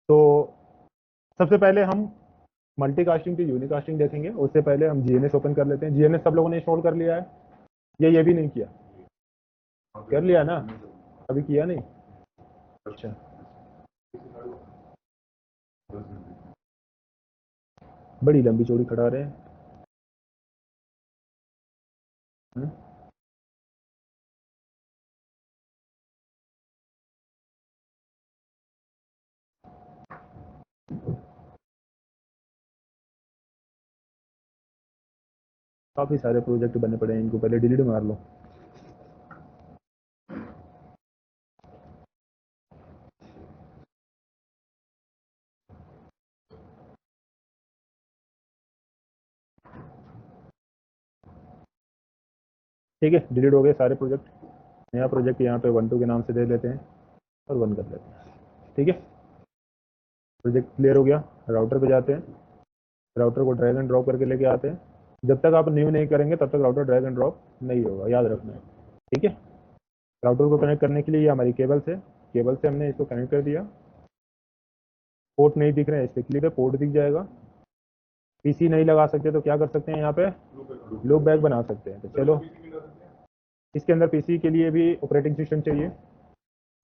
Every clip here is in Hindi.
तो सबसे पहले हम मल्टीकास्टिंग की यूनिकास्टिंग देखेंगे। उससे पहले हम जीएनएस ओपन कर लेते हैं। जीएनएस सब लोगों ने इंस्टॉल कर लिया है या ये भी नहीं किया? कर लिया ना? अभी किया नहीं? अच्छा, बड़ी लंबी चौड़ी खड़ा रहे हैं। हम्म? काफी सारे प्रोजेक्ट बने पड़े हैं, इनको पहले डिलीट मार लो। ठीक है, डिलीट हो गए सारे प्रोजेक्ट। नया प्रोजेक्ट यहाँ पे 1 2 के नाम से दे लेते हैं और 1 कर लेते हैं। ठीक है, प्रोजेक्ट क्लियर हो गया। राउटर पे जाते हैं, राउटर को ड्रैग एंड ड्रॉप करके लेके आते हैं। जब तक आप न्यू नहीं करेंगे तब तक राउटर ड्रैग एंड ड्रॉप नहीं होगा, याद रखना है। ठीक है, राउटर को कनेक्ट करने के लिए ये हमारी केबल से हमने इसको कनेक्ट कर दिया। पोर्ट नहीं दिख रहे हैं, इस पर क्लिक है, पोर्ट दिख जाएगा। पीसी नहीं लगा सकते तो क्या कर सकते हैं, यहाँ पे लूप बैक बना सकते हैं। तो चलो, इसके अंदर पीसी के लिए भी ऑपरेटिंग सिस्टम चाहिए,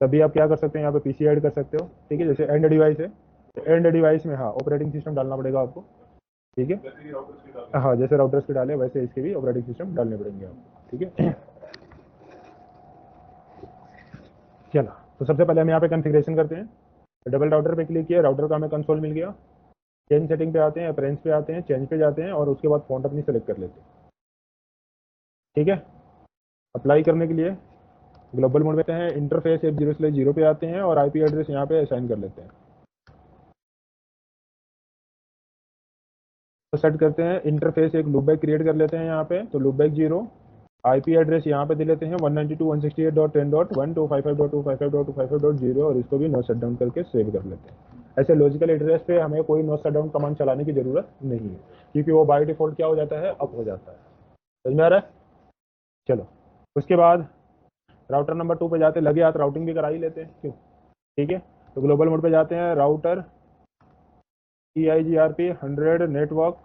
तभी आप क्या कर सकते हैं, यहाँ पे पीसी ऐड कर सकते हो। ठीक है, जैसे एंड डिवाइस है, एंड डिवाइस में हाँ ऑपरेटिंग सिस्टम डालना पड़ेगा आपको। ठीक है, हाँ जैसे राउटर्स के डाले वैसे इसके भी ऑपरेटिंग सिस्टम डालने पड़ेंगे आपको। ठीक है, चलो तो सबसे पहले हम यहाँ पे कॉन्फ़िगरेशन करते हैं। डबल राउटर पे क्लिक किया, राउटर का हमें कंसोल मिल गया। चेंज सेटिंग पे आते हैं, अपेरेंस पे आते हैं, चेंज पे जाते हैं और उसके बाद फॉन्ट अपनी सेलेक्ट कर लेते हैं। ठीक है, अप्लाई करने के लिए ग्लोबल मोड में आते हैं, इंटरफेस F0/0 पे आते हैं और आईपी एड्रेस यहाँ पे असाइन कर लेते हैं। तो सेट करते हैं इंटरफेस, एक लूपबैक क्रिएट कर लेते हैं यहाँ पे। तो लूपबैक 0, आईपी एड्रेस यहाँ पे दे लेते हैं 192.168.10.125.255.255.0 और इसको भी नो शट डाउन करके सेव कर लेते हैं। ऐसे लॉजिकल एड्रेस पे हमें कोई नो शट डाउन कमांड चलाने की जरूरत नहीं है, क्योंकि वो बाय डिफॉल्ट क्या हो जाता है, अप हो जाता है। समझ में आ रहा है? चलो, उसके बाद राउटर नंबर 2 पे जाते हैं, लगे हाथ राउटिंग भी करा ही लेते हैं, क्यों। ठीक है, तो ग्लोबल मोड पे जाते हैं, राउटर EIGRP 100 नेटवर्क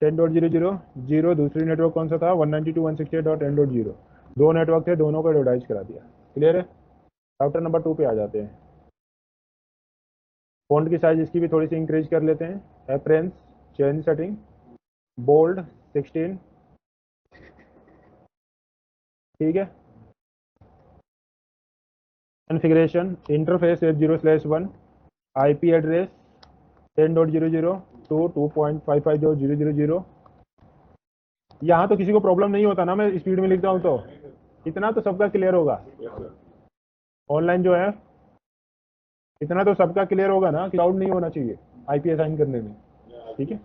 10.0.0.0, दूसरी नेटवर्क कौन सा था, 192.168.10.0। दो नेटवर्क थे, दोनों को एडवर्टाइज करा दिया। क्लियर है? राउटर नंबर 2 पे आ जाते हैं। फॉन्ट की साइज इसकी भी थोड़ी सी इंक्रीज कर लेते हैं। Appearance, change setting, bold 16। ठीक है, configuration interface F0/1, IP address 10.0.0 two 2.55.0.0.0। यहाँ तो किसी को प्रॉब्लम नहीं होता ना, मैं स्पीड में लिखता हूँ तो इतना तो सबका क्लियर होगा। ऑनलाइन जो है इतना तो सबका क्लियर होगा ना, क्लाउड नहीं होना चाहिए आईपी असाइन करने में। ठीक है,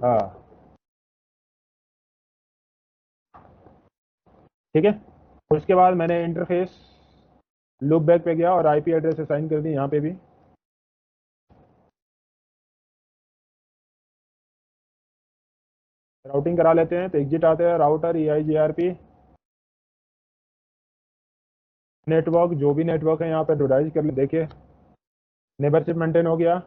हाँ ठीक है। उसके बाद मैंने इंटरफेस लूप बैक पे गया और आईपी एड्रेस असाइन कर दी यहाँ पे भी। राउटिंग करा लेते हैं, तो एग्जिट आते हैं, राउटर EIGRP नेटवर्क, जो भी नेटवर्क है यहाँ पे एडवर्टाइज कर ले। देखिए नेबरशिप मेंटेन हो गया,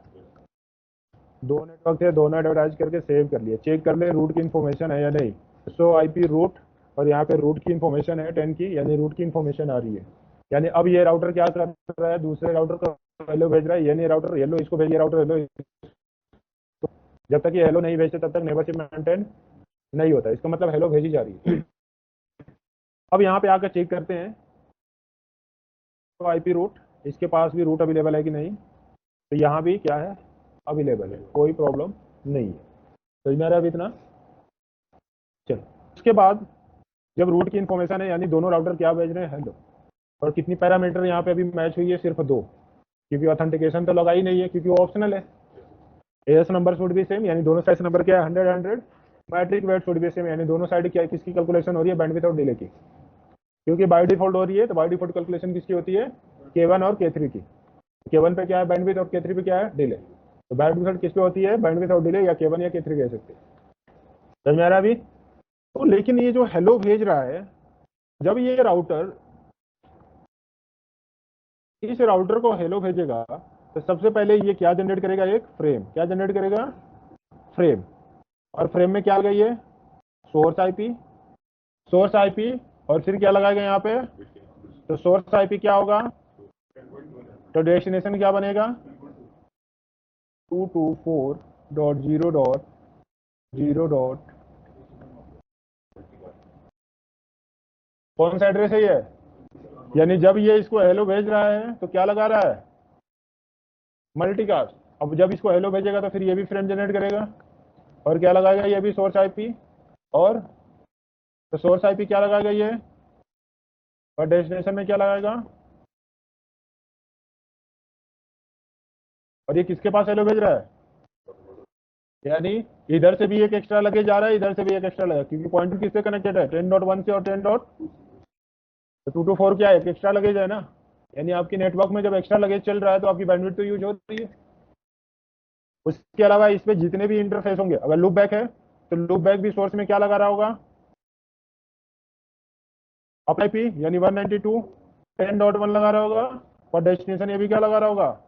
दो नेटवर्क थे, दोनों एडवर्टाइज करके सेव कर लिए। चेक कर ले रूट की इन्फॉर्मेशन है या नहीं। सो आईपी रूट, और यहाँ पे रूट की इन्फॉर्मेशन है 10 की, यानी रूट की इन्फॉर्मेशन आ रही है। यानी अब ये राउटर क्या कर रहा है, दूसरे राउटर को हेलो भेज रहा है, ये नहीं राउटर हेलो इसको भेजिए, राउटर हेलो। जब तक ये हेलो नहीं भेजते तब तक नेबरशिप मेंटेन नहीं होता, इसका मतलब हेलो भेजी जा रही है। अब यहाँ पे आकर चेक करते हैं तो आईपी रूट, इसके पास भी रूट अवेलेबल है कि नहीं। तो यहाँ भी क्या है, अवेलेबल है, कोई प्रॉब्लम नहीं है। समझ में आ रहा है अभी इतना? चलो, उसके बाद जब रूट की इन्फॉर्मेशन है, यानी दोनों राउटर क्या भेज रहे हैं, हेलो। और कितनी पैरामीटर यहाँ पे अभी मैच हुई है, सिर्फ 2, क्योंकि ऑथेंटिकेशन तो लगा ही नहीं है, क्योंकि वो ऑप्शनल है। एएस नंबर शुड भी सेम, यानी दोनों साइड नंबर क्या है, 100 मैट्रिक वेट शुड भी सेम, यानी दोनों साइड क्या किसकी कैलकुलेशन हो रही है, बैंडविड्थ और डिले की। क्योंकि बाय डिफॉल्ट हो रही है, तो बाय डिफॉल्ट कैलकुलेशन किसकी होती है, K1 और K3 की। K1 पे क्या है बैंडविड्थ और K3 पे क्या है, डिले। तो बैंडविड्थ किस पे होती है, बैंडविड्थ और डिले, या K1 या K3 कह सकते हैं। समझ में आ रहा है अभी? तो लेकिन ये जो हेलो भेज रहा है, जब ये राउटर इस राउटर को हेलो भेजेगा, तो सबसे पहले ये क्या जनरेट करेगा, एक फ्रेम। क्या जनरेट करेगा, फ्रेम। और फ्रेम में क्या लगाइए, सोर्स आईपी, सोर्स आईपी, और फिर क्या लगाएगा यहाँ पे, तो सोर्स आईपी क्या होगा, तो डेस्टिनेशन क्या बनेगा, 224.0.0. कौन सा एड्रेस है ये, यानी जब ये इसको हेलो भेज रहा है तो क्या लगा रहा है, मल्टीकास्ट। अब जब इसको हेलो भेजेगा तो फिर ये भी फ्रेम जनरेट करेगा, और क्या लगाएगा, ये भी सोर्स आईपी, और तो सोर्स आईपी क्या लगाएगा ये, और डेस्टिनेशन में क्या लगाएगा, और ये किसके पास हेलो भेज रहा है, यानी इधर से भी एक एक्स्ट्रा लगे जा रहा है, इधर से भी एक एक्स्ट्रा लगा, क्योंकि पॉइंट टू किससे कनेक्टेड है, 10.1 से और 10. तो 2 to 4 क्या है, एक एक्स्ट्रा लगेज है ना, यानी आपकी नेटवर्क में जब एक्स्ट्रा लगेज चल रहा है तो आपकी बैंडविड्थ तो यूज हो रही है। उसके अलावा इस पे जितने भी इंटरफेस होंगे, अगर लूप बैक है तो लूप बैक भी सोर्स में क्या लगा रहा होगा, अप आईपी, यानी 192.10.1 लगा रहा होगा, और डेस्टिनेशन ये भी क्या लगा रहा होगा,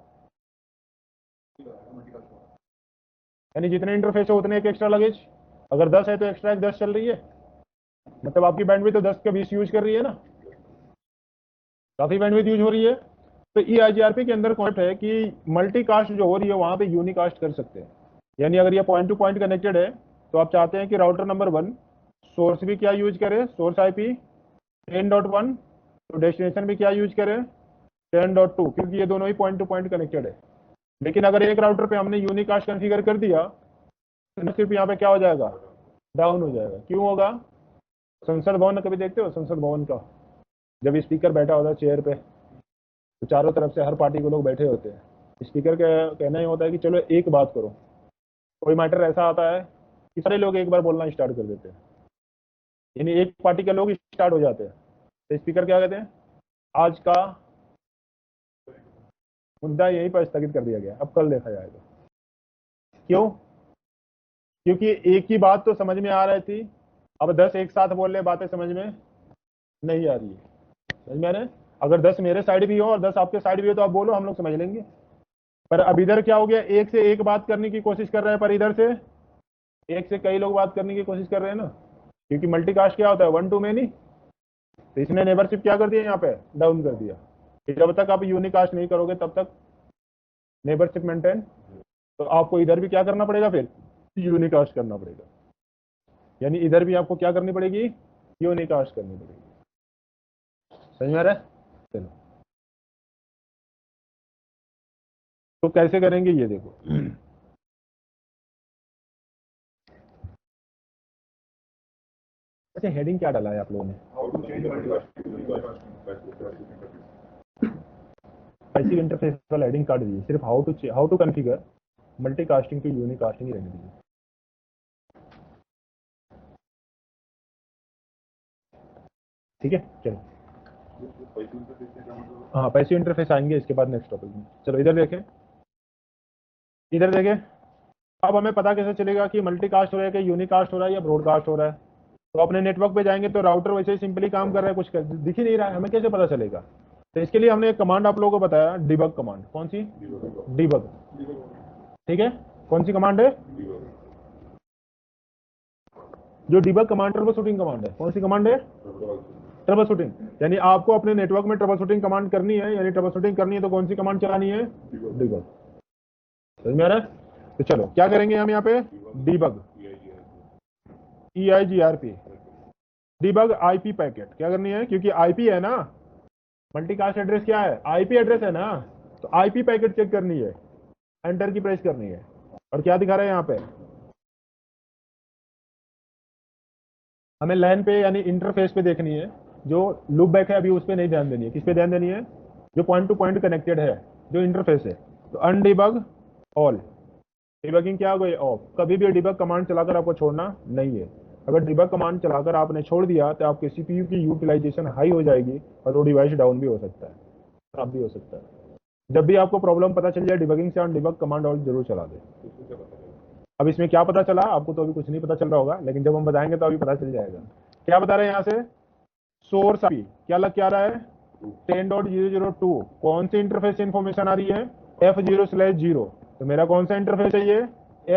यानी जितने इंटरफेस है उतने एक एक्स्ट्रा लगेज। अगर 10 है तो एक्स्ट्रा एक 10 चल रही है, मतलब आपकी बैंडविड्थ तो 10 के 20 यूज कर रही है ना, काफी बैंडविड्थ यूज हो रही है। तो EIGRP के अंदर कॉन्सेप्ट है कि मल्टीकास्ट जो हो रही है वहां पे यूनिकास्ट कर सकते हैं, यानी अगर ये पॉइंट टू पॉइंट कनेक्टेड है तो आप चाहते हैं कि राउटर नंबर 1 सोर्स भी क्या यूज करे, सोर्स आईपी 10.1, तो डेस्टिनेशन भी क्या यूज करे, 10.2, क्योंकि ये दोनों ही पॉइंट टू पॉइंट कनेक्टेड है। लेकिन अगर एक राउटर पे हमने यूनिकास्ट कॉन्फ़िगर कर दिया तो सिर्फ यहाँ पे क्या हो जाएगा, डाउन हो जाएगा। क्यों होगा, संसद भवन कभी देखते हो, संसद भवन का जब स्पीकर बैठा होता है चेयर पे तो चारों तरफ से हर पार्टी के लोग बैठे होते हैं, स्पीकर का कहना ही होता है कि चलो एक बात करो, कोई मैटर ऐसा आता है कि सारे लोग एक बार बोलना स्टार्ट कर देते हैं, यानी एक पार्टी के लोग स्टार्ट हो जाते हैं, तो स्पीकर क्या कहते हैं, आज का मुद्दा यहीं पर स्थगित कर दिया गया, अब कल देखा जाएगा। क्यों, क्योंकि एक ही बात तो समझ में आ रही थी, अब 10 एक साथ बोल रहे, बातें समझ में नहीं आ रही है, समझ में आ रहा है। अगर 10 मेरे साइड भी हो और 10 आपके साइड भी हो तो आप बोलो, हम लोग समझ लेंगे। पर अब इधर क्या हो गया, एक से एक बात करने की कोशिश कर रहे हैं, पर इधर से एक से कई लोग बात करने की कोशिश कर रहे हैं ना, क्योंकि मल्टीकास्ट क्या होता है, 1 to many। तो इसने नेबरशिप क्या कर दिया, यहाँ पे डाउन कर दिया। जब तक आप यूनिकास्ट नहीं करोगे तब तक नेबरशिप मेंटेन, तो आपको इधर भी क्या करना पड़ेगा, फिर यूनिकास्ट करना पड़ेगा, यानी इधर भी आपको क्या करनी पड़ेगी, यूनिकास्ट करनी पड़ेगी। समझ में आ रहा है, चलो तो कैसे करेंगे ये देखो। अच्छा, हेडिंग क्या डाला है आप लोगों ने, पैसिव इंटरफेस वाला हेडिंग काट दीजिए, सिर्फ how to configure multicasting to unicasting ही रहने दीजिए। ठीक है, चलो हाँ पैसिव इंटरफेस आएंगे इसके बाद नेक्स्ट टॉपिक में। चलो इधर देखें, इधर देखें, अब हमें पता कैसे चलेगा कि मल्टीकास्ट हो रहा है कि यूनिकास्ट हो रहा है या ब्रॉडकास्ट हो रहा है। तो अपने नेटवर्क पे जाएंगे तो राउटर वैसे ही सिंपली काम कर रहा है, कुछ दिख ही नहीं रहा है, हमें कैसे पता चलेगा। तो इसके लिए हमने एक कमांड आप लोगों को बताया, डिबग कमांड। कौन सी, डिबग, ठीक है। कौन सी कमांड है, जो debug command trouble shooting command है। कौन सी कमांड है, ट्रबल शूटिंग, यानी आपको अपने नेटवर्क में ट्रबल शूटिंग कमांड करनी है, यानी ट्रबल शूटिंग करनी है तो कौन सी कमांड चलानी है, डिबग। समझ में आ रहा है। तो चलो क्या करेंगे हम यहाँ पे, debug EIGRP, debug IP packet क्या करनी है, क्योंकि आईपी है ना, मल्टीकास्ट एड्रेस क्या है, आईपी एड्रेस है ना, तो आईपी पैकेट चेक करनी है, एंटर की प्रेस करनी है। और क्या दिखा रहा है यहाँ पे, हमें लैन पे यानी इंटरफेस पे देखनी है, जो लूप बैक है अभी उस पर नहीं ध्यान देनी है, किस पे ध्यान देनी है, जो पॉइंट टू पॉइंट कनेक्टेड है, जो इंटरफेस है। तो अनडिबग ऑल, डिबगिंग क्या हो गई, ऑफ। कभी भी डिबग कमांड चलाकर आपको छोड़ना नहीं है। अगर डिबग कमांड चलाकर आपने छोड़ दिया तो आपके सीपीयू की यूटिलाइजेशन हाई हो जाएगी और वो डिवाइस डाउन भी हो सकता है, खराब भी हो सकता है। जब भी आपको प्रॉब्लम पता चल जाए डिबगिंग से, डिबग कमांड ऑल जरूर चला दे। अब इसमें क्या पता चला आपको, तो अभी कुछ नहीं पता चल रहा होगा, लेकिन जब हम बताएंगे तो अभी पता चल जाएगा। क्या बता रहे हैं यहाँ से, सोर्स आईपी क्या लग क्या रहा है, 10.0.0.2, कौन सी इंटरफेस इंफॉर्मेशन आ रही है, F0/0, तो मेरा कौन सा इंटरफेस है ये,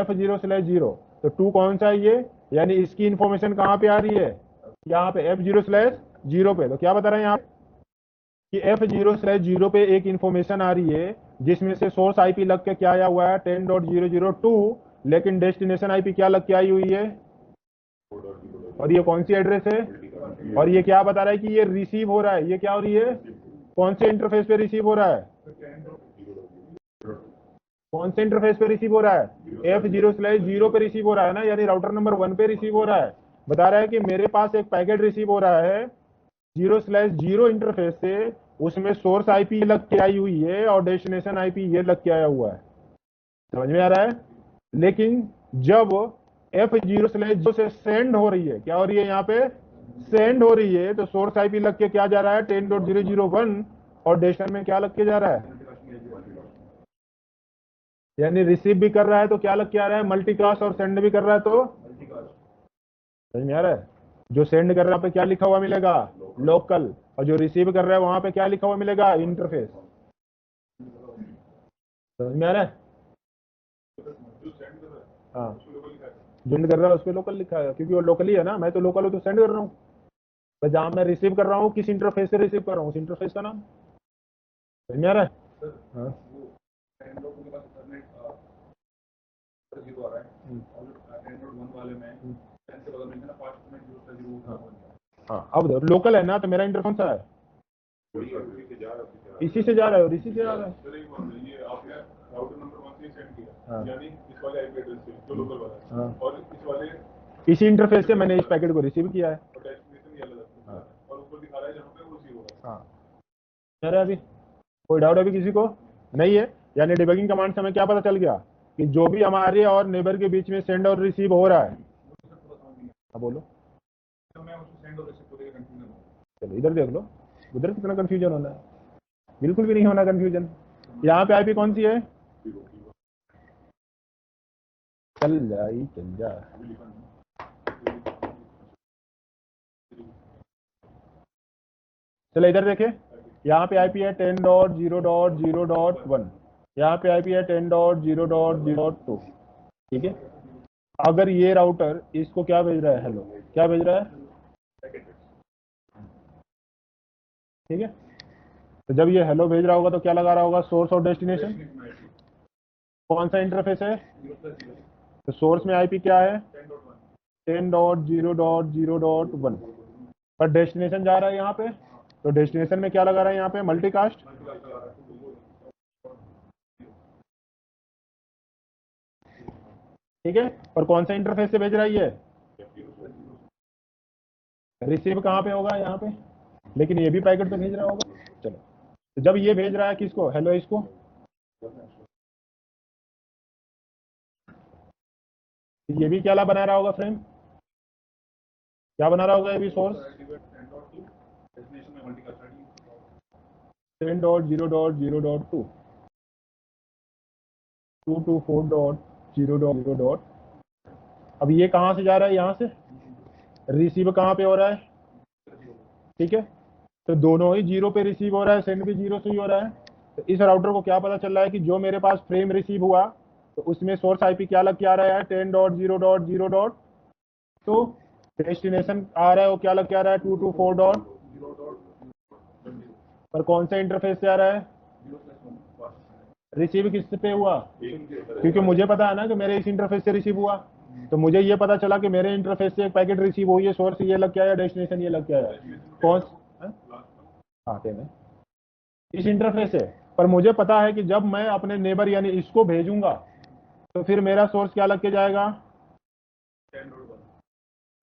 F0/0। तो 2 कौन सा है ये, यानी इसकी इंफॉर्मेशन कहाँ पे आ रही है, यहाँ पे F0/0 पे। तो क्या बता रहे हैं यहाँ कि F0/0 पे एक इंफॉर्मेशन आ रही है जिसमें से सोर्स आईपी लग के क्या आया हुआ है 10.0.0.2, लेकिन डेस्टिनेशन आईपी क्या लग के आई हुई है, और ये कौन सी एड्रेस है, और ये क्या बता रहा है कि ये रिसीव हो रहा है, ये क्या हो रही है, कौन से इंटरफेस पे रिसीव हो रहा है, कौन से इंटरफेस पे रिसीव हो रहा है, F0/0 पे रिसीव हो रहा है ना, यानी राउटर नंबर 1 पे रिसीव हो रहा है। बता रहा है कि मेरे पास एक पैकेट रिसीव हो रहा है 0/0 इंटरफेस से, उसमें सोर्स आईपी लग के आई हुई है और डेस्टिनेशन आईपी ये लग के आया हुआ है। समझ में आ रहा है। लेकिन जब F0/0 से सेंड हो रही है, क्या हो रही है यहाँ पे, सेंड हो रही है, तो सोर्स आईपी लग के क्या जा रहा है 10.0.0.1, और डेस्टिनेशन में क्या लग के जा रहा है, यानी रिसीव भी कर रहा है तो क्या लग के आ रहा है, मल्टीकास्ट, और सेंड भी कर रहा है तो, समझ में आ रहा है। जो सेंड कर रहा है पे क्या लिखा हुआ मिलेगा, लोकल, और जो रिसीव कर रहा है वहां पे क्या लिखा हुआ मिलेगा, इंटरफेस। समझ में आ रहा है। हाँ, जो सेंड कर रहा है उस पर लोकल लिखा है, क्योंकि वो लोकल ही है ना, मैं तो लोकल हूँ तो सेंड कर रहा हूँ। तो जहां मैं रिसीव कर रहा हूँ, किस इंटरफेस से रिसीव कर रहा हूँ, उस इंटरफेस का नाम। समझ में आ रहा है। हाँ, हाँ, अब लोकल है ना, तो मेरा इंटर कौन सा है, इसी से जा रहा है और इसी से जा रहा है। हाँ, हाँ, इसी इंटरफेस से मैंने इस पैकेट को रिसीव किया है। हाँ, हाँ, कह रहा है अभी कोई डाउट अभी किसी को नहीं है, यानी डिबगिंग कमांड से हमें क्या पता चल गया कि जो भी हमारे और नेबर के बीच में सेंड और रिसीव हो रहा है। हाँ बोलो, चलो इधर देख लो, उधर कितना कंफ्यूजन होना है, बिल्कुल भी नहीं होना कंफ्यूजन। यहाँ पे आईपी कौन सी है, चल जाई चल जा, चलो इधर देखे, यहाँ पे आईपी है 10.0.0.1, यहाँ पे आईपी है 10.0.0.2। ठीक है, अगर ये राउटर इसको क्या भेज रहा है, हेलो क्या भेज रहा है, ठीक है, तो जब ये हेलो भेज रहा होगा तो क्या लगा रहा होगा, सोर्स और डेस्टिनेशन, कौन सा इंटरफेस है, तो सोर्स में आईपी क्या है 10.0.0.1, पर डेस्टिनेशन जा रहा है यहाँ पे, तो डेस्टिनेशन में क्या लगा रहा है यहाँ पे, मल्टीकास्ट। ठीक है, पर कौन सा इंटरफेस से भेज रहा है ये, रिसीव कहाँ पे होगा, यहाँ पे, लेकिन ये भी पैकेट तो भेज रहा होगा। चलो, तो जब ये भेज रहा है किसको, हेलो इसको, ये भी क्या बना रहा होगा फ्रेम, क्या बना रहा होगा ये भी सोर्स 10.0.0.2 224.0.0. अब ये कहाँ से जा रहा है, यहाँ से, रिसीव कहाँ पे हो रहा है, ठीक है, तो दोनों ही जीरो पे रिसीव हो रहा है, सेंड भी जीरो से ही हो रहा है। तो इस राउटर को क्या पता चल रहा है कि जो मेरे पास फ्रेम रिसीव हुआ तो उसमें सोर्स आईपी क्या लग के आ रहा है 10.0.0.2, डेस्टिनेशन आ रहा है वो क्या लग के आ रहा है 224. पर कौन से इंटरफेस से आ रहा है, रिसीव किस पे हुआ, क्योंकि मुझे पता है ना कि मेरे इस इंटरफेस से रिसीव हुआ, तो मुझे ये पता चला कि मेरे इंटरफेस से एक पैकेट रिसीव हुई है, सोर्स ये लग के आया, डेस्टिनेशन ये लग के आया, कौन, आते में इस इंटरफेस से। पर मुझे पता है कि जब मैं अपने नेबर यानी इसको भेजूंगा तो फिर मेरा सोर्स क्या लग के जाएगा,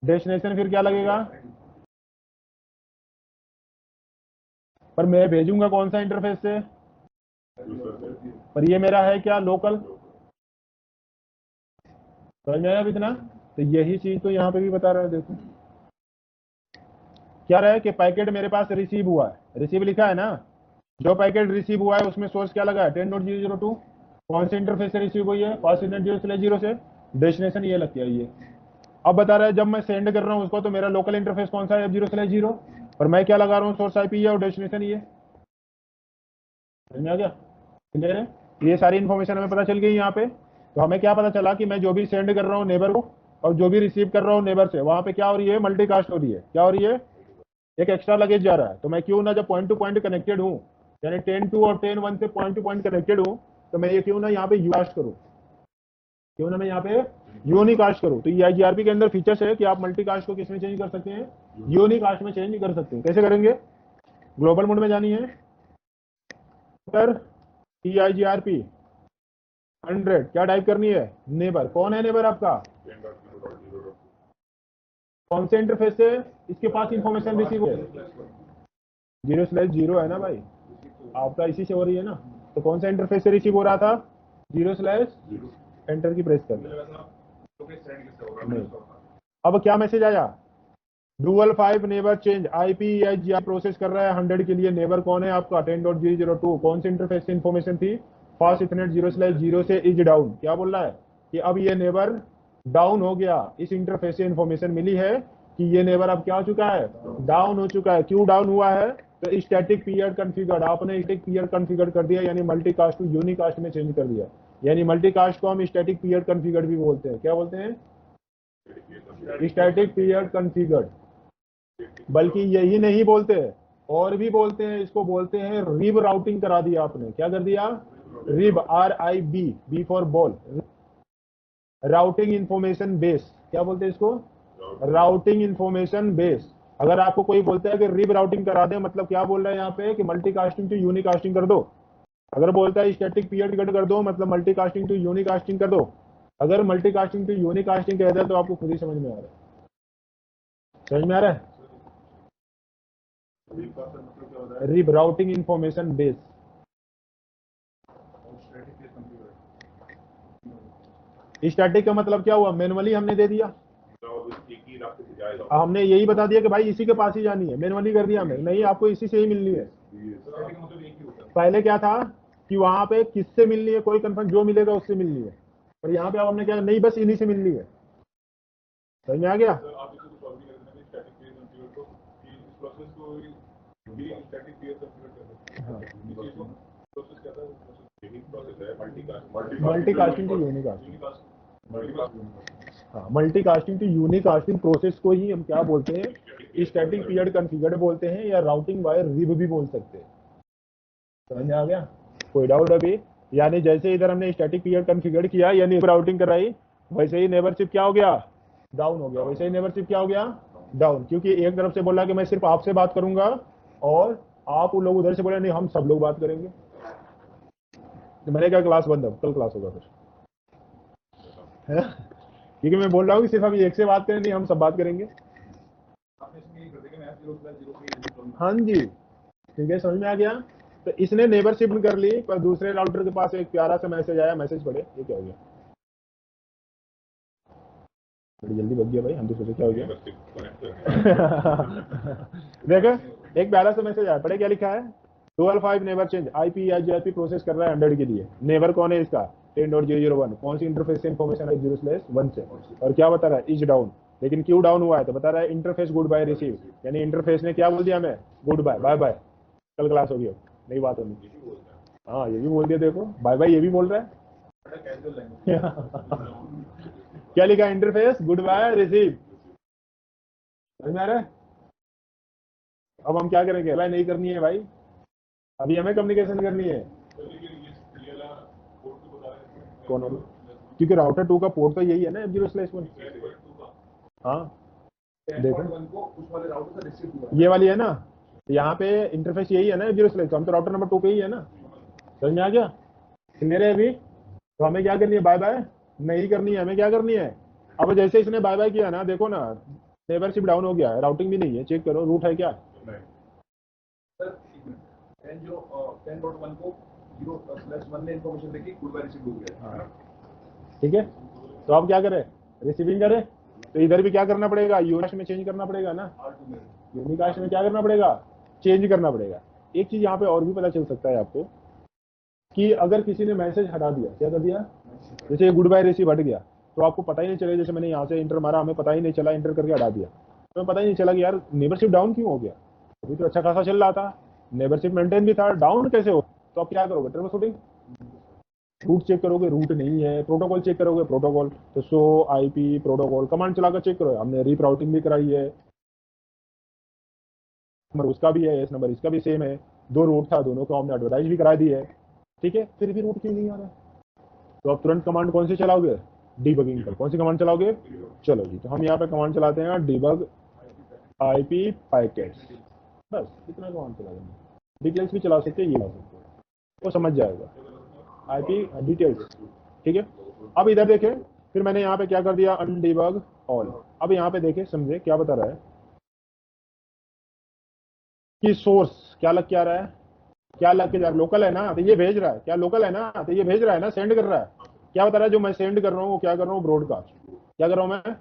डेस्टिनेशन फिर क्या लगेगा, पर मैं भेजूंगा कौन सा इंटरफेस से, पर ये मेरा है क्या, लोकल। समझ में आया अभी इतना। तो यही चीज तो यहाँ पे भी बता रहा है, देखो क्या रहा है कि पैकेट मेरे पास रिसीव हुआ है, रिसीव लिखा है ना, जो पैकेट रिसीव हुआ है उसमें सोर्स क्या लगा है 10.0.0.2, कौन से इंटरफेस से रिसीव हुई है, 5.0/0 से, डेस्टिनेशन ये लग के आई है। अब बता रहा है जब मैं सेंड कर रहा हूँ उसको तो मेरा लोकल इंटरफेस कौन सा है, 0/0, पर मैं क्या लगा रहा हूँ, सोर्स आईपी है और डेस्टिनेशन ये, समझ में आ गया, क्लियर है। ये सारी इन्फॉर्मेशन हमें पता चल गई यहाँ पे। तो हमें क्या पता चला कि मैं जो भी सेंड कर रहा हूँ नेबर को और जो भी रिसीव कर रहा हूँ नेबर से, वहां पे क्या हो रही है, मल्टीकास्ट हो रही है। क्या हो रही है, एक एक्स्ट्रा लगेज जा रहा है। तो मैं क्यों ना, जब पॉइंट टू पॉइंट कनेक्टेड हूँ, यानी 10-2 और 10-1 से पॉइंट टू पॉइंट कनेक्टेड हूँ, तो मैं ये क्यों ना यहाँ पे यूकास्ट करूँ, क्यों ना मैं यहाँ पे यूनिकास्ट करूँ। तो EIGRP के अंदर फीचर्स है कि आप मल्टीकास्ट को किसमें चेंज कर सकते हैं, यूनिकास्ट में चेंज कर सकते हैं। कैसे करेंगे, ग्लोबल मोड में जानी है, सर EIGRP 100 क्या टाइप करनी है, नेबर। कौन है नेबर आपका, कौन से इंटरफेस से इसके पास इंफॉर्मेशन रिसीव हो, 0/0 है ना भाई, आपका इसी से हो रही है ना। तो कौन सा इंटरफेस से रिसीव हो रहा था, 0/ एंटर की प्रेस कर नहीं। अब क्या मैसेज आया, dual 5 neighbour change IPEIGR process कर रहा है 100 के लिए। नेबर कौन है आपका, 10.002। कौन से इंटरफेस से इंफॉर्मेशन थी, फास्ट इथरनेट 0/0 से इज डाउन। क्या बोल रहा है कि अब ये नेबर डाउन हो गया। इस इंटरफेस से इंफॉर्मेशन मिली है कि ये नेबर अब क्या हो चुका है, डाउन हो चुका है। क्यों डाउन हुआ है, तो स्टैटिक पीरियड कॉन्फ़िगर्ड, आपने स्टैटिक पीरियड कॉन्फ़िगर कर दिया, यानी मल्टीकास्ट टू यूनिकास्ट में चेंज कर दिया। यानी मल्टीकास्ट को हम स्टैटिक पीरियड कॉन्फ़िगर्ड भी बोलते हैं। क्या बोलते हैं, स्टैटिक पीरियड कॉन्फ़िगर्ड। बल्कि यही नहीं बोलते, और भी बोलते हैं, इसको बोलते हैं रिब राउटिंग करा दिया आपने। क्या कर दिया, rib, RIB, B for ball, routing information base. क्या बोलते हैं इसको, राउटिंग इंफॉर्मेशन बेस। अगर आपको कोई बोलता है कि रिब राउटिंग करा दे, मतलब क्या बोल रहा है यहाँ पे कि मल्टीकास्टिंग टू यूनिकास्टिंग कर दो। अगर बोलता है स्टैटिक पीरियड कर दो, मतलब मल्टीकास्टिंग टू यूनिकास्टिंग कर दो। अगर मल्टीकास्टिंग टू यूनिकास्टिंग कहता है तो आपको खुद ही समझ में आ रहा है, समझ में आ रहा है। Rib routing information base. Static का मतलब क्या हुआ, मैनुअली हमने दे दिया, हमने यही बता दिया कि भाई इसी के पास ही जानी है, मैनुअली कर दिया हमने, नहीं आपको इसी से ही मिलनी है। पहले क्या था कि वहां पे किससे मिलनी है, कोई कंफर्म, जो मिलेगा उससे मिलनी है। और यहाँ पे अब हमने क्या, नहीं बस इन्हीं से मिलनी है। समझ में आ गया। मल्टीकास्टिंग टू यूनिकास्टिंग, हाँ मल्टीकास्टिंग टू यूनिकास्टिंग प्रोसेस को ही हम क्या बोलते हैं, स्टैटिक पीरियड कॉन्फ़िगर्ड बोलते हैं, या राउटिंग वायर रिब भी बोल सकते हैं। समझ में आ गया, कोई डाउट अभी। यानी जैसे इधर हमने स्टैटिक पीरियड कॉन्फ़िगर किया, यानी राउटिंग कराई, वैसे ही नेबरशिप क्या हो गया, डाउन हो गया। वैसे ही नेबरशिप क्या हो गया, डाउन। क्योंकि एक तरफ से बोला कि मैं सिर्फ आपसे बात करूंगा, और आप लोग उधर से बोले नहीं हम सब लोग बात करेंगे। तो मैंने कहा क्लास बंद, अब कल क्लास होगा फिर, है ना। क्योंकि मैं बोल रहा हूँ कि सिर्फ अभी एक से बात करें, नहीं हम सब बात करेंगे। हाँ जी, ठीक है, समझ में आ गया। तो इसने नेबर शिफ्ट कर ली, पर दूसरे राउटर के पास एक प्यारा सा मैसेज आया, मैसेज पढ़े, ये क्या हो गया, बड़ी जल्दी बच गया भाई, हम तो सोचे क्या हो गया। देखो एक प्यारा सा मैसेज आया, पढ़े क्या लिखा है, 12/5 नेबर चेंज IPEIGRP प्रोसेस कर रहा है 100 के लिए। नेबर कौन है इसका, 10.001। कौन सी इंटरफेस से इंफॉर्मेशन है, 0/1 से। और क्या बता रहा है, इज डाउन। लेकिन क्यों डाउन हुआ है, तो बता रहा है इंटरफेस गुड बाय रिसीव, यानी इंटरफेस ने क्या बोल दिया हमें, गुड बाय, बाय बाय, कल क्लास होगी, अब नई बात होगी। हाँ ये भी बोल दिया, देखो बाय बाय ये भी बोल रहा है। क्या लिखा, इंटरफेस गुड बाय रिसीव। समझ में आ रहा है। अब हम क्या करेंगे, बाय नहीं करनी है भाई, अभी हमें कम्युनिकेशन करनी है। कौन होगा, क्योंकि राउटर 2 का पोर्ट तो यही है ना, F0/1। हाँ देखो ये वाली है ना, यहाँ पे इंटरफेस यही है ना, F0/, हम तो राउटर नंबर 2 पे ही है ना। समझ में आ गया, क्लियर है अभी। तो हमें क्या करनी है, बाय बाय नहीं करनी है, हमें क्या करनी है। अब जैसे इसने बाय बाय किया ना, देखो ना नेबरशिप डाउन हो गया है, राउटिंग भी नहीं है, चेक करो रूट है क्या। ठीक है, तो अब क्या करें, रिसीविंग करें। तो इधर भी क्या करना पड़ेगा, यूनिकास्ट में चेंज करना पड़ेगा ना, यूनिकास्ट में क्या करना पड़ेगा, चेंज करना पड़ेगा। एक चीज यहाँ पे और भी पता चल सकता है आपको, कि अगर किसी ने मैसेज हटा दिया, क्या कर दिया, जैसे गुड बाय रिसीव हट गया, तो आपको पता ही नहीं चलेगा, जैसे मैंने यहाँ से इंटर मारा, हमें पता ही नहीं चला, इंटर करके हटा दिया, तो हमें पता ही नहीं चला कि यार नेबरशिप डाउन क्यों हो गया, अभी तो अच्छा खासा चल रहा था, नेबरशिप मेंटेन भी था, डाउन कैसे हो। तो आप क्या करोगे, ट्रबल शूटिंग रूट चेक करोगे रूट नहीं है, प्रोटोकॉल चेक करोगे प्रोटोकॉल, तो सो आईपी प्रोटोकॉल कमांड चलाकर चेक करो। हमने रीप्राउटिंग भी कराई है, नंबर उसका भी है, एस नंबर इसका भी सेम है, दो रूट था, दोनों को हमने एडवर्टाइज भी करा दी है, ठीक है, फिर भी रूट क्यों नहीं आ रहा? तो आप तुरंत कमांड कौन सी चलाओगे? डीबगिंग पर। कौन सी कमांड चलाओगे? चलो जी, तो हम यहाँ पे कमांड चलाते हैं डीबग आईपी पैकेट्स, बस इतना कमांड चला देंगे। डिटेल्स भी चला सकते हैं, ये चला सकते हैं, वो समझ जाएगा आईपी डिटेल्स, ठीक है। अब इधर देखें, फिर मैंने यहाँ पे क्या कर दिया, अनडिबग ऑल। अब यहाँ पे देखें, समझे क्या बता रहा है कि सोर्स क्या लग क्या रहा है, क्या लग के जा रहा है, लोकल है ना, तो ये भेज रहा है, क्या लोकल है ना, तो ये भेज रहा है ना, सेंड कर रहा है। क्या बता रहा है, जो मैं सेंड कर रहा हूँ वो क्या कर रहा हूँ, ब्रॉडकास्ट क्या कर रहा हूँ मैं।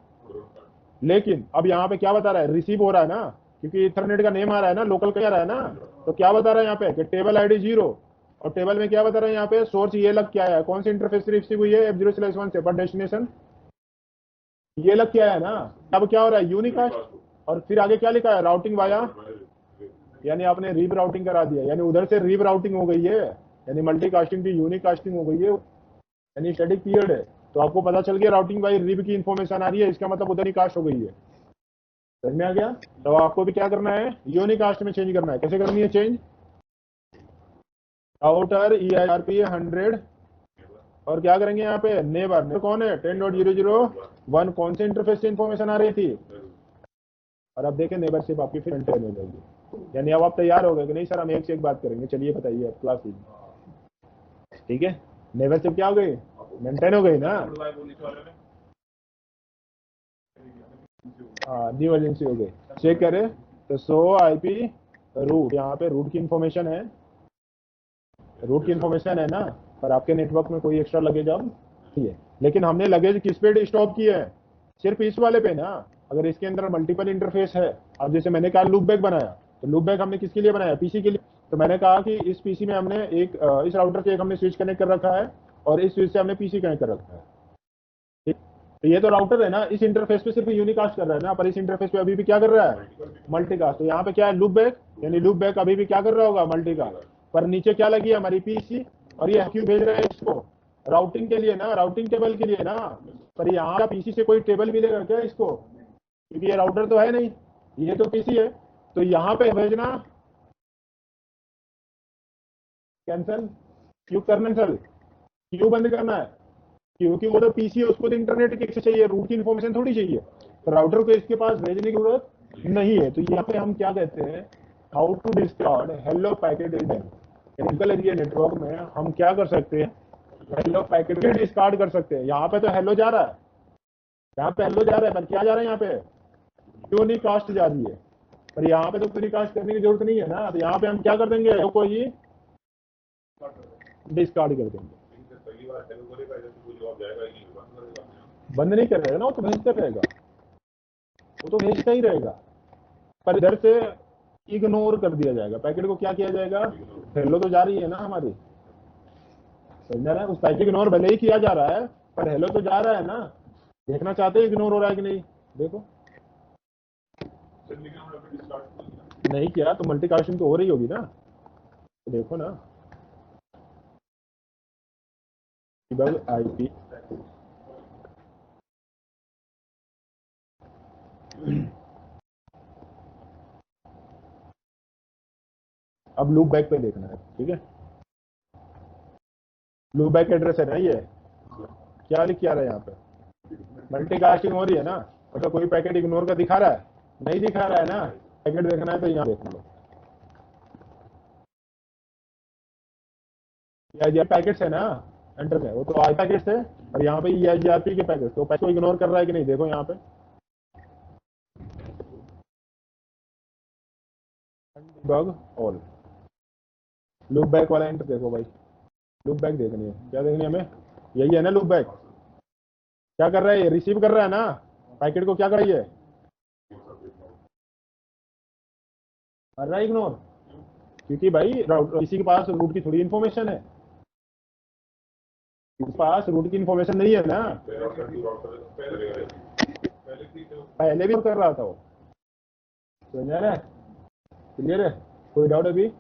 लेकिन अब यहाँ पे क्या बता रहा है, रिसीव हो रहा है ना, क्योंकि इथरनेट का नेम आ रहा है ना, लोकल का आ रहा है ना, तो क्या बता रहा है यहाँ पे कि टेबल आईडी 0, और टेबल में क्या बता रहा है यहाँ पे, सोर्स ये लग क्या है, कौन सी इंटरफेस से रिसीव हुई है, F0/1 से, पर डेस्टिनेशन ये लग क्या है ना। अब क्या हो रहा है, यूनिकास्ट, और फिर आगे क्या लिखा है, राउटिंग वाया, यानी आपने रीब राउटिंग करा दिया, यानी उधर से रीब राउटिंग हो गई है, यानी मल्टी कास्टिंग की यूनिक कास्टिंग हो गई है, यानी स्टैटिक पीरियड है। तो आपको पता चल गया राउटिंग बाई रीब की इन्फॉर्मेशन आ रही है, इसका मतलब उधर ही कास्ट हो गई है। समझ में आ गया? तो आपको भी क्या करना है, यूनिक कास्ट में चेंज करना है। कैसे करनी है चेंज, आउटर EIRP 100, और क्या करेंगे यहाँ पे, नेबर कौन है, 10.0.0.1, कौन से इंटरफेस से इन्फॉर्मेशन आ रही थी, और अब देखें नेबरशिप आपकी फिर मेंटेन हो जाएगी। यानी अब आप तैयार हो गए कि नहीं सर हम एक से एक बात करेंगे, चलिए बताइए आप क्लास लीजिए, ठीक है। नेबरशिप क्या हो गई, मेंटेन हो गई ना, हाँ न्यू एजेंसी हो गई। चेक करें तो सो आईपी रूट, यहाँ पे रूट की इंफॉर्मेशन है, रूट की इंफॉर्मेशन है ना, पर आपके नेटवर्क में कोई एक्स्ट्रा लगेज अब नहीं है। लेकिन हमने लगेज किस पे स्टॉप किया है, सिर्फ इस वाले पे ना। अगर इसके अंदर मल्टीपल इंटरफेस है, अब जैसे मैंने कहा लूप बैक बनाया, तो लूप बैक हमने किसके लिए बनाया, पीसी के लिए। तो मैंने कहा कि इस पीसी में हमने एक इस राउटर से एक हमने स्विच कनेक्ट कर रखा है, और इस स्विच से हमने पीसी कनेक्ट कर रखा है, ठीक। तो ये तो राउटर है ना, इस इंटरफेस पे सिर्फ यूनिकास्ट कर रहा है ना, पर इस इंटरफेस पे अभी भी क्या कर रहा है, मल्टीकास्ट। तो यहाँ पे क्या है, लूप बैक, यानी लूप बैक अभी भी क्या कर रहा होगा, मल्टीकास्ट। पर नीचे क्या लगी है, हमारी पीसी, और ये क्यों भेज रहे हैं इसको, राउटिंग के लिए ना, राउटिंग टेबल के लिए ना। पर यहाँ पीसी से कोई टेबल मिलेगा क्या इसको, क्योंकि ये राउटर तो है नहीं, ये तो पीसी है। तो यहाँ पे भेजना कैंसल, क्यों कैंसल, क्यों बंद करना है, क्योंकि वो तो पीसी है, उसको तो इंटरनेट की एक्सेस चाहिए, रूट की इन्फॉर्मेशन थोड़ी चाहिए, तो राउटर को इसके पास भेजने की जरूरत नहीं है। तो यहाँ पे हम क्या कहते हैं, how to discard hello packet in technical area network में हम क्या कर सकते हैं, हेलो पैकेट को डिस्कार्ड कर सकते हैं। यहाँ पे तो हेलो जा रहा है, यहाँ पे हेलो जा रहा है, पर क्या जा रहा है यहाँ पे, क्यों नहीं कास्ट जा रही है। पर यहाँ पे तो क्यों कास्ट करने की जरूरत नहीं है ना, तो यहाँ पे हम क्या कर देंगे, हेलो को ही डिस्कार्ड कर देंगे। बंद नहीं करेगा ना, वो तो भेजता रहेगा, वो तो भेजता ही रहेगा, पर इधर से इग्नोर कर दिया जाएगा, पैकेट को क्या किया जाएगा, हेलो तो जा रही है ना हमारी, समझ रहा है, उस पैकेट इग्नोर भले ही किया जा रहा है, पर हेलो तो जा रहा है ना। देखना चाहते हैं इग्नोर हो रहा है कि नहीं, देखो नहीं किया तो मल्टीकास्टिंग तो हो रही होगी ना, तो देखो ना, आईपी अब लूप बैक पे देखना है, ठीक है। लूप बैक एड्रेस है ना, ये क्या लिख के आ रहा है यहाँ पे, मल्टीकास्टिंग हो रही है ना, मतलब कोई पैकेट इग्नोर का दिखा रहा है, नहीं दिखा रहा है ना। पैकेट देखना है तो यहाँ देख लो, ये पैकेट्स है ना एंटर में, वो तो आई पैकेट्स है, और यहाँ पे EIGRP के पैकेट, तो पैकेट को इग्नोर कर रहा है कि नहीं, देखो यहाँ पे बग ऑल, लूप बैक वाला एंटर देखो भाई, लूप बैक देखनी है, क्या देखनी है हमें, यही है ना लूप बैक। क्या कर रहा है, रिसीव कर रहा है ना, पैकेट को क्या कर रही है, कर रहा है इग्नोर, क्योंकि भाई किसी के पास रूट की थोड़ी इन्फॉर्मेशन है, किसी के पास रूट की इन्फॉर्मेशन नहीं है ना, पहले भी कर रहा था वो, समझ रहा है, क्लियर है, कोई डाउट अभी।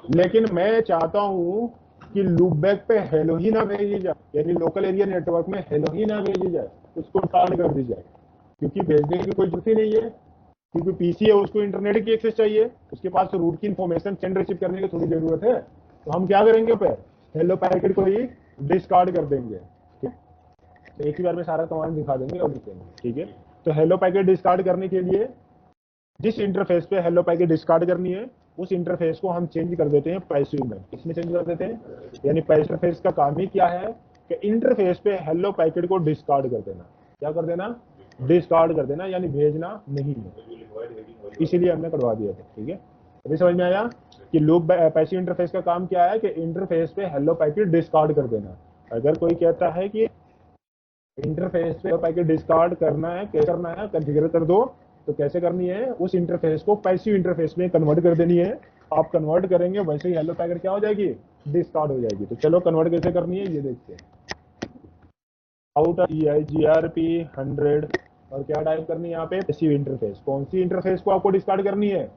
लेकिन मैं चाहता हूं कि लूपबैक पे हेलो ही ना भेजी जाए, यानी लोकल एरिया नेटवर्क में हेलो ही ना भेजी जाए, उसको टाल कर दी जाए, क्योंकि भेजने की कोई जरूरत ही नहीं है, क्योंकि पीसी है उसको इंटरनेट की एक्सेस चाहिए, उसके पास रूट की इंफॉर्मेशन सेंड रिसीव करने की थोड़ी जरूरत है। तो हम क्या करेंगे पे हेलो पैकेट को ही डिस्कार्ड कर देंगे। ठीक, तो एक ही बार में सारा कमांड दिखा देंगे और लिखेंगे। ठीक है, तो हेलो पैकेट डिस्कार्ड करने के लिए जिस इंटरफेस पे हेलो पैकेट डिस्कार्ड करनी है उस इंटरफेस को हम चेंज कर देते हैं पैसिव में। इसमें चेंज कर देते हैं, यानी पैसिव इंटरफेस का काम ही क्या है कि इंटरफेस पे हेलो पैकेट को डिस्कार्ड कर देना। क्या कर देना? डिस्कार्ड कर देना, यानी भेजना नहीं है। इसीलिए हमने करवा दिया था। ठीक है, अभी समझ में आया कि लूप पैसिव इंटरफेस का काम क्या है कि इंटरफेस पे हेलो पैकेट डिस्कार्ड कर देना। अगर कोई कहता है कि इंटरफेस पे पैकेट डिस्कार्ड करना है, क्या करना है, कॉन्फ़िगर कर दो, तो कैसे करनी है? उस इंटरफेस को पैसिव इंटरफेस में कन्वर्ट कर देनी है। आप कन्वर्ट करेंगे वैसे ही हेलो पैकेट क्या हो जाएगी? डिस्कार्ड हो जाएगी। तो चलो कन्वर्ट कैसे करनी है ये देखते हैं। आउट ऑफ EIGRP 100 और क्या टाइप करनी है यहाँ पे? Passive interface. कौन सी इंटरफेस को आपको डिस्कार्ड करनी है?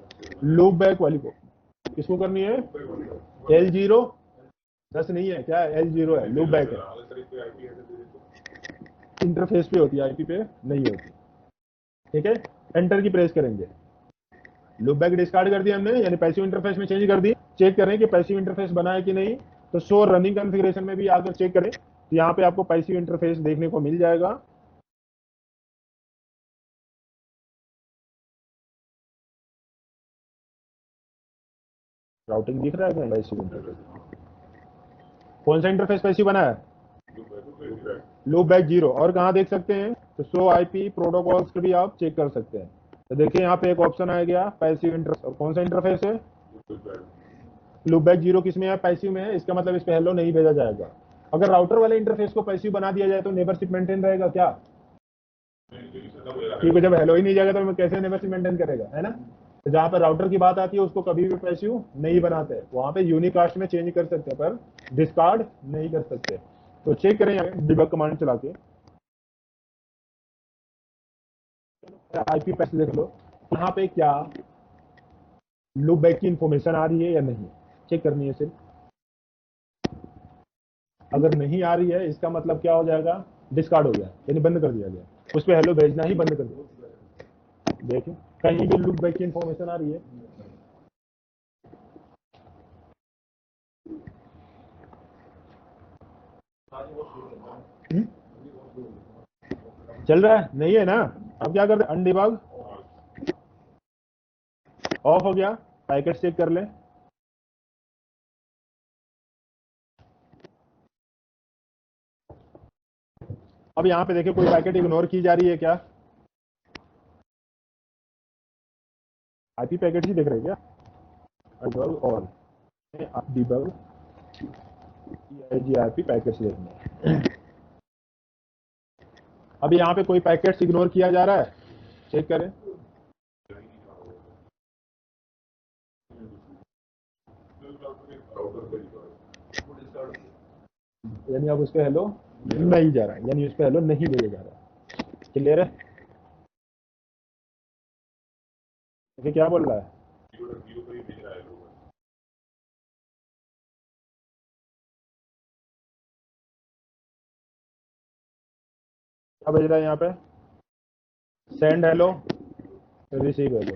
लूप बैक वाली को। किसको करनी है? L0 10 नहीं है, क्या है? L0 है, लूप बैक है। इंटरफेस पे होती है, आईपी पे नहीं होती। ठीक है, एंटर की प्रेस करेंगे। लूप बैक डिस्कार्ड कर दिया हमने, यानी पैसिव इंटरफेस में चेंज कर दी। चेक करें कि पैसिव इंटरफेस बना है कि नहीं, तो शो रनिंग कॉन्फ़िगरेशन में भी आकर चेक करें, तो यहाँ पे आपको पैसिव इंटरफेस देखने को मिल जाएगा। राउटिंग दिख रहा है पैसिव इंटरफेस? कौन सा इंटरफेस पैसिव बना है? Loop back 0। और कहाँ देख सकते हैं? तो शो आईपी प्रोटोकॉल्स को भी आप चेक कर सकते हैं। तो देखिए यहाँ पे एक ऑप्शन आ गया पैसिव इंटरफेस। और कौन सा इंटरफेस है? लूप बैक 0 किस में है? पैसिव में है। इसका मतलब इस पे हेलो नहीं भेजा जाएगा। अगर राउटर वाले इंटरफेस को पैसिव बना दिया जाए तो नेबरशिप मेंटेन रहेगा क्या? क्योंकि जब हेलो ही नहीं जाएगा तो कैसे नेबरशिप मेंटेन करेगा, है ना? तो जहां पर राउटर की बात आती है उसको कभी भी पैसिव नहीं बनाते, वहां पे यूनिकास्ट में चेंज कर सकते हैं पर डिस्कार्ड नहीं कर सकते। तो चेक करें डिबग कमांड चला के, आईपी पैच देख लो यहाँ पे क्या लूप बैक की इंफॉर्मेशन आ रही है या नहीं, चेक करनी है सिर्फ। अगर नहीं आ रही है इसका मतलब क्या हो जाएगा? डिस्कार्ड हो गया, यानी बंद कर दिया गया। उस पर हेलो भेजना ही बंद कर दिया। देखिए कहीं भी लूप बैक की इंफॉर्मेशन आ रही है? चल रहा है? नहीं है ना? अब क्या करते? अनडिबग ऑफ हो गया, पैकेट चेक कर ले। अब यहाँ पे देखिए कोई पैकेट इग्नोर की जा रही है क्या? आईपी पैकेट ही देख रहे हैं क्या? Debug all, debug EIGRP packets देखने। अब यहाँ पे कोई पैकेट्स इग्नोर किया जा रहा है? चेक करें। यानी अब उस पर हेलो नहीं जा रहा है, यानी उस पर हेलो नहीं भेजा जा रहा है। क्लियर है? देखिए क्या बोल रहा है? क्या भेज रहा है यहाँ पे? सेंड हेलो, रिसीव हेलो,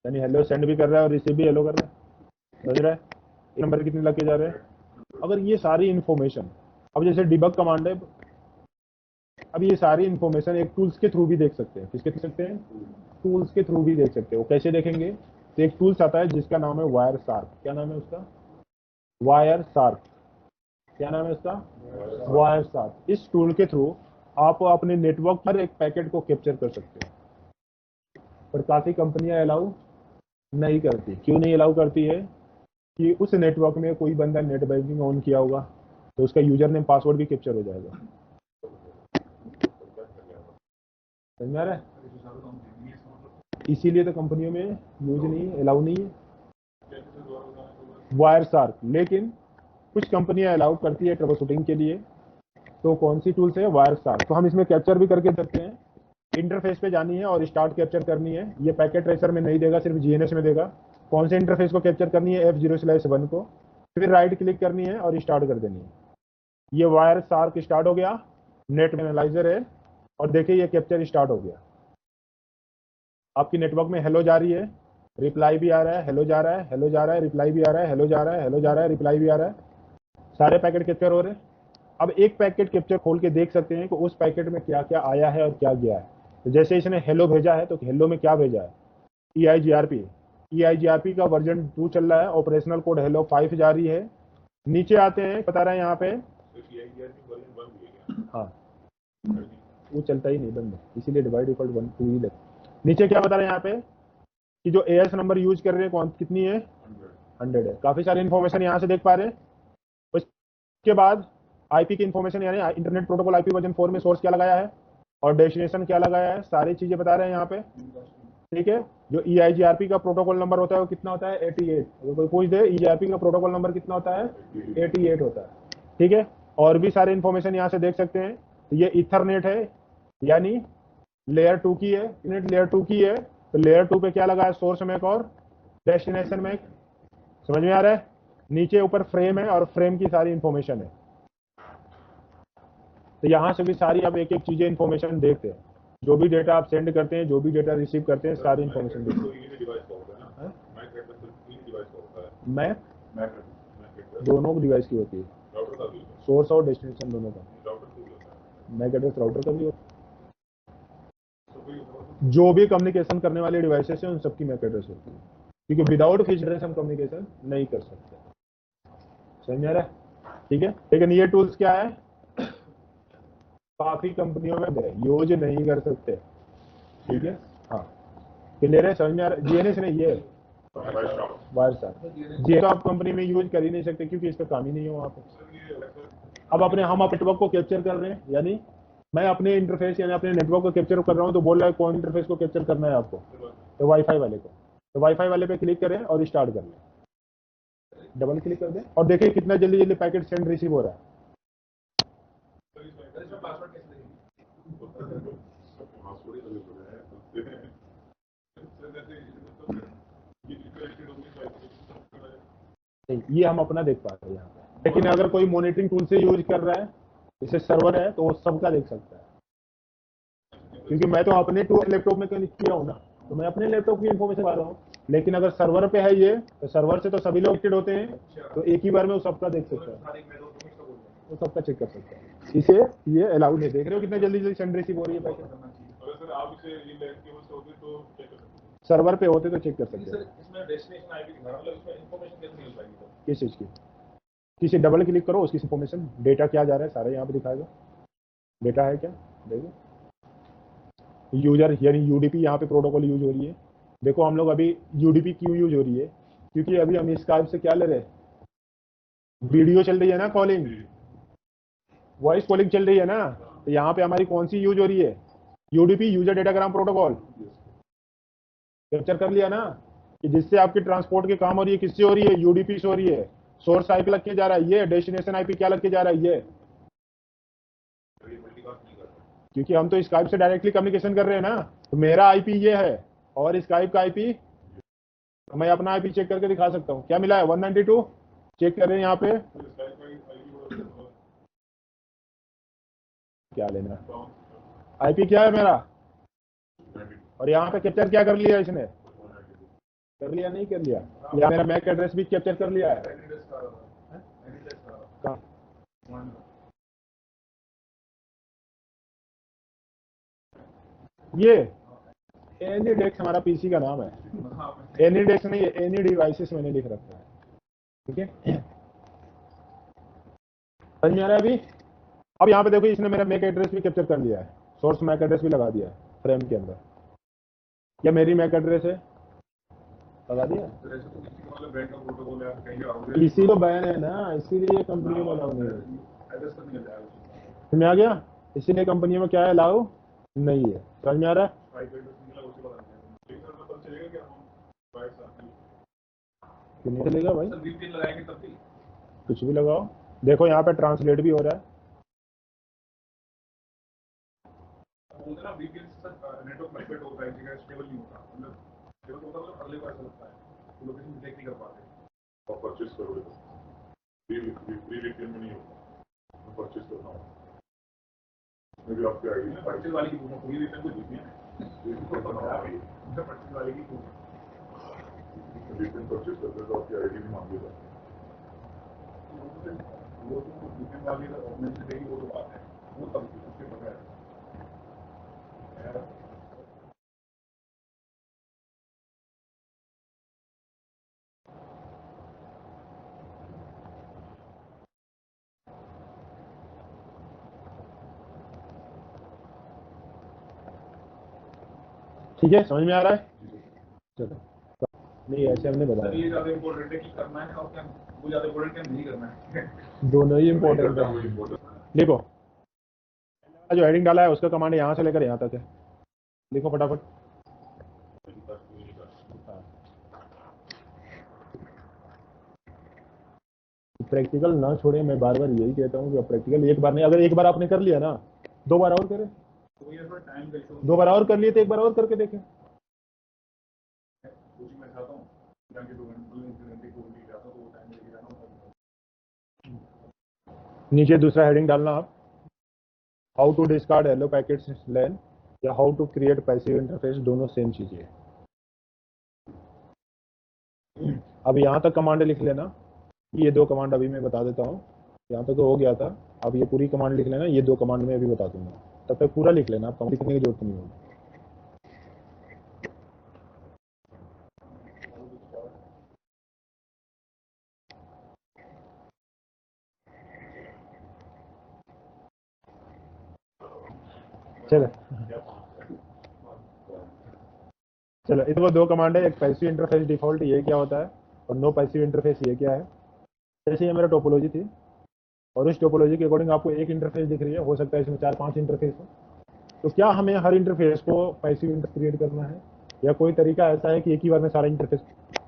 यानी हेलो सेंड भी कर रहा है और रिसीव भी हेलो कर रहा है। समझ रहा है? एक नंबर कितने लग के जा रहे हैं? अगर ये सारी इंफॉर्मेशन, अब जैसे डिबग कमांड है, अब ये सारी इंफॉर्मेशन एक टूल्स के थ्रू भी देख सकते हैं। किसके देख सकते हैं? टूल्स के थ्रू भी देख सकते हैं। वो कैसे देखेंगे? तो एक टूल्स आता है जिसका नाम है वायर शार्क। क्या नाम है उसका? Wire shark. क्या नाम है उसका? Wire shark. इस टूल के थ्रू आप अपने नेटवर्क पर एक पैकेट को कैप्चर कर सकते हैं, पर काफी कंपनियां अलाउ नहीं करती। क्यों नहीं अलाउ करती है? कि उस नेटवर्क में कोई बंदा नेट बैंकिंग ऑन किया होगा तो उसका यूजर नेम पासवर्ड भी कैप्चर हो जाएगा। समझ में आ रहा है? इसीलिए तो कंपनियों में यूज नहीं, अलाउ नहीं है वायर शार्क। लेकिन कुछ कंपनियां अलाउ करती है ट्रबल शूटिंग के लिए। तो कौन सी टूल्स है? Wire shark. तो हम इसमें कैप्चर भी करके सकते हैं। इंटरफेस पे जानी है और स्टार्ट कैप्चर करनी है। ये पैकेट ट्रेसर में नहीं देगा, सिर्फ GNS में देगा। कौन से इंटरफेस को कैप्चर करनी है? F0/1 को। फिर राइट क्लिक करनी है और स्टार्ट कर देनी है। ये वायर शार्क स्टार्ट हो गया, नेट एनालाइजर है, और देखिए ये कैप्चर स्टार्ट हो गया। आपकी नेटवर्क में हेलो जा रही है, रिप्लाई भी आ रहा है, हेलो जा रहा है, हेलो जा रहा है, रिप्लाई भी आ रहा है, हेलो जा रहा है, हेलो जा रहा है, रिप्लाई भी आ रहा है, सारे पैकेट कैप्चर हो रहे हैं। अब एक पैकेट कैप्चर खोल के देख सकते हैं कि उस पैकेट में क्या क्या आया है और क्या गया है। तो जैसे इसने हेलो भेजा है तो हेलो में क्या भेजा है, EIGRP। EIGRP का वर्जन 2 चल रहा है, ऑपरेशनल कोड हेलो 5 जारी है। नीचे आते हैं, बता रहे हैं यहाँ पे, हाँ वो चलता ही नहीं, बंद है, इसीलिए डिवाइड डिफॉल्ट 1 2 ही लगे। नीचे क्या बता रहे हैं यहाँ पे कि जो AS नंबर यूज कर रहे हैं कौन कितनी है, 100 है। काफी सारी इन्फॉर्मेशन यहाँ से देख पा रहे हैं। उसके बाद IP की इन्फॉर्मेशन, यानी इंटरनेट प्रोटोकॉल IP वर्जन 4 में सोर्स क्या लगाया है और डेस्टिनेशन क्या लगाया है, सारी चीजें बता रहे हैं यहाँ पे। ठीक है, जो EIGRP का प्रोटोकॉल नंबर होता है वो कितना होता है, 88। अगर कोई पूछ दे EIGRP का प्रोटोकॉल नंबर कितना होता है, 88 होता है। ठीक है, और भी सारे इन्फॉर्मेशन यहाँ से देख सकते हैं। तो ये इथरनेट है, यानी लेयर 2 की है, इंटरनेट लेयर 2 की है। तो लेयर 2 पे क्या लगा है, सोर्स मैक और डेस्टिनेशन मैक। समझ में आ रहा है। नीचे ऊपर फ्रेम है और फ्रेम की सारी इंफॉर्मेशन है। तो यहाँ से भी सारी आप एक एक चीजें इंफॉर्मेशन देखते हैं, जो भी डेटा आप सेंड करते हैं, जो भी डेटा रिसीव करते हैं, सारी इंफॉर्मेशन देखते हैं। मैक दोनों डिवाइस की होती है, सोर्स और डेस्टिनेशन दोनों का। मैक एड्रेस राउटर का भी होता है। जो भी कम्युनिकेशन करने वाले डिवाइसेस हैं उन सबकी मैक एड्रेस होती है, क्योंकि विदाउट फिक्स एड्रेस हम कम्युनिकेशन नहीं कर सकते। समझ में आ रहा है। ठीक है, लेकिन ये टूल्स क्या है, काफी कंपनियों में यूज नहीं कर सकते। ठीक है, हाँ क्लियर है, समझ में आ रहा है। GNS नहीं, ये वायर शार्क, ये तो आप कंपनी में यूज कर ही नहीं सकते क्योंकि इसका काम ही नहीं है वहाँ पे। अब हम नेटवर्क को कैप्चर कर रहे हैं, यानी मैं अपने इंटरफेस यानी अपने नेटवर्क को कैप्चर कर रहा हूँ, तो बोल रहा है कौन इंटरफेस को कैप्चर करना है आपको, तो वाईफाई वाले को। तो वाईफाई वाले पे क्लिक करें और स्टार्ट कर लें, डबल क्लिक कर दें और देखिए कितना जल्दी जल्दी पैकेट सेंड रिसीव हो रहा है। ये हम अपना देख पा रहे हैं यहाँ पे, लेकिन अगर कोई मॉनिटरिंग टूल से यूज कर रहा है, जैसे सर्वर है, तो वो सबका देख सकता है। क्योंकि मैं तो अपने लैपटॉप में कनेक्ट किया हूँ ना, तो मैं अपने लैपटॉप की इन्फॉर्मेशन पा रहा हूँ। लेकिन अगर सर्वर पे है ये, तो सर्वर से तो सभी लोग कनेक्टेड होते हैं, तो एक ही बार में वो सबका देख सकता है, वो सबका चेक कर सकता है। इसे ये अलाउड है। देख रहे हो कितना जल्दी जल्दी सेंड रिसीव हो रही है पैकेट। सर्वर पे होते तो चेक कर सकते हैं। किस चीज की, किसी डबल क्लिक करो, उसकी इंफॉर्मेशन डेटा क्या जा रहा है सारा यहाँ पे दिखाएगा। डेटा है क्या, देखो यूजर यानी UDP यहाँ पे प्रोटोकॉल यूज हो रही है। देखो हम लोग अभी UDP क्यों यूज हो रही है, क्योंकि अभी हम स्काइप से क्या ले रहे हैं, वीडियो चल रही है ना, कॉलिंग, वॉइस कॉलिंग चल रही है ना। तो यहाँ पे हमारी कौन सी यूज हो रही है, UDP user datagram protocol. Capture कर लिया ना, कि जिससे आपकी ट्रांसपोर्ट के काम हो रही है, किससे हो रही है, UDP से हो रही है। सोर्स IP लग के जा रहा है ये, डेस्टिनेशन IP क्या लग के जा रहा है ये, क्योंकि हम तो स्काइप से डायरेक्टली कम्युनिकेशन कर रहे हैं ना। तो मेरा IP ये है और स्काइप का IP, तो मैं अपना IP चेक करके दिखा सकता हूँ। क्या मिला है, 192 चेक कर रहे हैं यहाँ पे। क्या लेना है, IP क्या है मेरा, और यहाँ पे कैप्चर क्या कर लिया इसने, कर लिया नहीं कर लिया, या मेरा मैक एड्रेस भी कैप्चर कर लिया है। कहाँ? ये एनीडेक्स हमारा PC का नाम है, एनीडेक्स नहीं है, एनी डिवाइसेस मैंने लिख रखा है। ठीक है, समझ में आ रहा है अभी। अब यहाँ पे देखो इसने मेरा मैक एड्रेस भी कैप्चर कर लिया है, सोर्स मैक एड्रेस भी लगा दिया है फ्रेम के अंदर। क्या मेरी मैक एड्रेस है, लगा दिया। इसी तो बैन है ना, इसीलिए कंपनी में अलाउ नहीं है। समझ में आ गया, इसीलिए कंपनी में क्या है, अलाउ नहीं है। समझ में आ रहा है, क्यों नहीं चलेगा भाई, कुछ भी लगाओ। देखो यहाँ पे ट्रांसलेट भी हो रहा है। फ्री रिटेल में नहीं होगा, मैं परचेज करता हूँ उसमें भी आपकी आईडी है। परचेज वाले की पूछना, फ्री रिटेल को जीतनी है, परचेज वाले की रिटेल परचेज करते तो आपकी आईडी भी मांगेगा। वो तो रिटेल वाले का ऑर्गेनाइजेशन देगी, वो तो बात है, वो तब उसके पता है। ठीक है, समझ में आ रहा है? चलो, नहीं ऐसे हमने बताया, ये ज्यादा इम्पोर्टेंट है कि करना है और क्या, वो ज्यादा इम्पोर्टेंट क्या नहीं करना है। दोनों ही इम्पोर्टेंट है। लिखो, जो हेडिंग डाला है उसका कमांड यहाँ से लेकर यहाँ तक है, लिखो फटाफट। प्रैक्टिकल ना छोड़े, मैं बार बार यही कहता हूँ कि प्रैक्टिकल एक बार नहीं, अगर एक बार आपने कर लिया ना, 2 बार और करें, 2 बार और कर लिए तो 1 बार और करके देखें। नीचे दूसरा हेडिंग डालना आप, how to discard hello packets LAN या how to create passive interface, दोनों सेम चीजें हैं। अब यहाँ तक कमांड लिख लेना, ये 2 कमांड अभी मैं बता देता हूँ, यहाँ तक तो हो गया था, अब ये पूरी कमांड लिख लेना, ये 2 कमांड में अभी बता दूंगा, तब तक पूरा लिख लेना, आप लिखने की जरूरत नहीं होगी। चलो चलो, इस वो 2 कमांड है, एक पैसिव इंटरफेस डिफॉल्ट ये क्या होता है, और नो पैसिव इंटरफेस ये क्या है। जैसे ये मेरा टोपोलॉजी थी, और इस टोपोलॉजी के अकॉर्डिंग आपको एक इंटरफेस दिख रही है, हो सकता है इसमें 4-5 इंटरफेस हो, तो क्या हमें हर इंटरफेस को पैसिव इंटरफेस क्रिएट करना है, या कोई तरीका ऐसा है कि एक ही बार में सारा इंटरफेस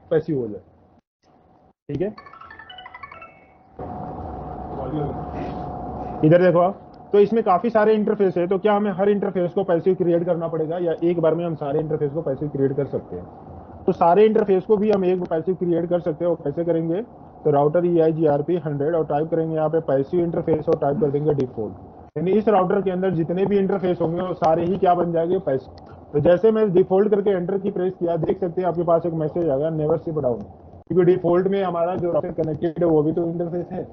पैसिव हो जाए? ठीक है, इधर देखो आप, तो इसमें काफी सारे इंटरफेस है, तो क्या हमें हर इंटरफेस को पैसिव क्रिएट करना पड़ेगा, या एक बार में हम सारे इंटरफेस को पैसिव क्रिएट कर सकते हैं? तो सारे इंटरफेस को भी हम एक पैसिव क्रिएट कर सकते हैं, और कैसे करेंगे, तो राउटर EIGRP 100 और टाइप करेंगे यहाँ पे पैसिव इंटरफेस और टाइप कर देंगे डिफॉल्ट, यानी इस राउटर के अंदर जितने भी इंटरफेस होंगे वो सारे ही क्या बन जाएंगे, पैसिव। तो जैसे मैं डिफॉल्ट करके एंटर की प्रेस किया, देख सकते हैं आपके पास एक मैसेज आ गया, नेवर शिप डाउन, क्योंकि डिफॉल्ट में हमारा जो राउटर कनेक्टेड है वो भी तो इंटरफेस है।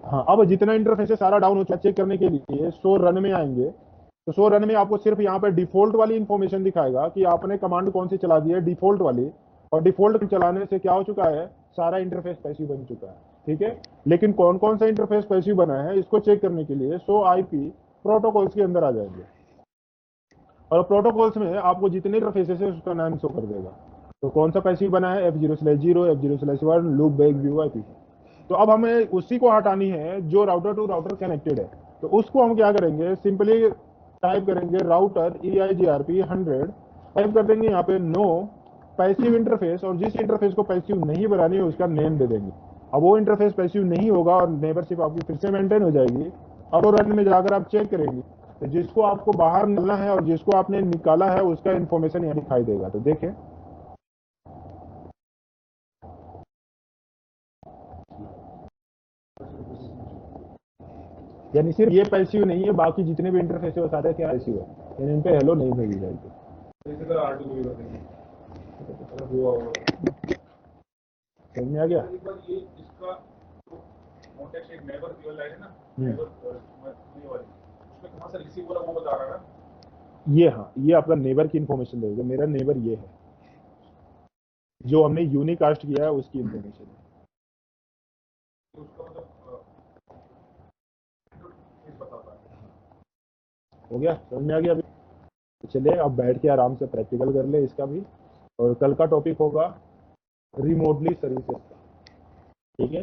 हाँ, अब जितना इंटरफेस है सारा डाउन हो चुका है, चेक करने के लिए शो रन में आएंगे, तो शो रन में आपको सिर्फ यहाँ पे डिफॉल्ट वाली इंफॉर्मेशन दिखाएगा कि आपने कमांड कौन सी चला दी है, डिफॉल्ट वाली, और डिफॉल्ट चलाने से क्या हो चुका है, सारा इंटरफेस पैसिव बन चुका है। ठीक है, लेकिन कौन कौन सा इंटरफेस पैसिव बना है इसको चेक करने के लिए शो IP प्रोटोकॉल्स के अंदर आ जाएंगे, और प्रोटोकॉल्स में आपको जितने इंटरफेसेस है उसका नाम शो कर देगा। तो कौन सा पैसिव बना है, F0/0, F0/1, loop back view IP। तो अब हमें उसी को हटानी है जो राउटर टू राउटर कनेक्टेड है, तो उसको हम क्या करेंगे, सिंपली टाइप करेंगे राउटर EIGRP 100, टाइप कर देंगे यहाँ पे नो पैसिव इंटरफेस, और जिस इंटरफेस को पैसिव नहीं बनानी है उसका नेम दे देंगे। अब वो इंटरफेस पैसिव नहीं होगा और नेबरशिप आपकी फिर से मेंटेन हो जाएगी। अब वो रन में जाकर आप चेक करेंगे, तो जिसको आपको बाहर निकालना है और जिसको आपने निकाला है उसका इन्फॉर्मेशन यहाँ दिखाई देगा। तो देखें, यानी सिर्फ ये पैसिव नहीं है, बाकी जितने भी इंटरफेस है वो सारे क्या पैसिव है, यानी इन पे हेलो नहीं भेजी जाएगी। समझ में आ गया? ये, हाँ, ये आपका नेबर की इंफॉर्मेशन देगा, मेरा नेबर ये है, जो हमने यूनिकास्ट किया है उसकी इंफॉर्मेशन है। हो गया, समझ में आ गया अभी? तो चलिए अब बैठ के आराम से प्रैक्टिकल कर ले इसका भी, और कल का टॉपिक होगा रिमोटली सर्विसेज का। ठीक है,